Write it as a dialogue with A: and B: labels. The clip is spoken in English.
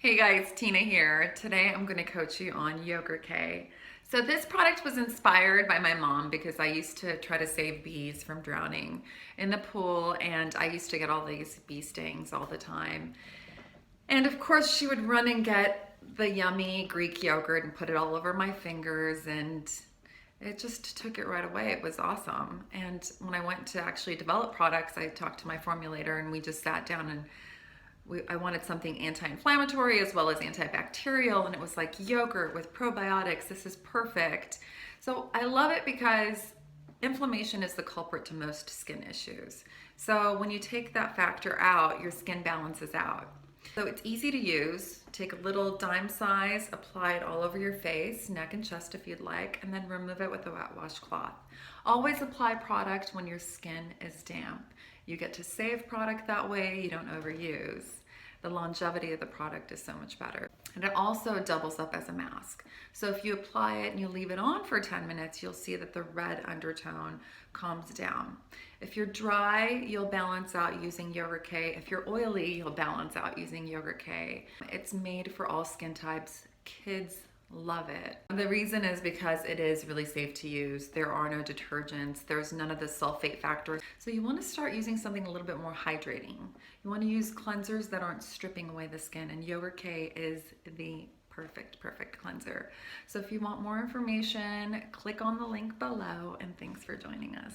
A: Hey guys, Tina here. Today I'm going to coach you on YogurT. So this product was inspired by my mom because I used to try to save bees from drowning in the pool, and I used to get all these bee stings all the time. And of course she would run and get the yummy Greek yogurt and put it all over my fingers, and it just took it right away. It was awesome. And when I went to actually develop products, I talked to my formulator and we just sat down and I wanted something anti-inflammatory as well as antibacterial, and it was like yogurt with probiotics. This is perfect. So I love it because inflammation is the culprit to most skin issues. So when you take that factor out, your skin balances out. So it's easy to use. Take a little dime size, apply it all over your face, neck and chest if you'd like, and then remove it with a wet washcloth. Always apply product when your skin is damp. You get to save product that way, you don't overuse. The longevity of the product is so much better. And it also doubles up as a mask. So if you apply it and you leave it on for 10 minutes, you'll see that the red undertone calms down. If you're dry, you'll balance out using YogurT. If you're oily, you'll balance out using YogurT. It's made for all skin types. Kids love it. The reason is because it is really safe to use. There are no detergents. There's none of the sulfate factors. So you want to start using something a little bit more hydrating. You want to use cleansers that aren't stripping away the skin, and YogurT is the perfect cleanser. So if you want more information, click on the link below, and thanks for joining us.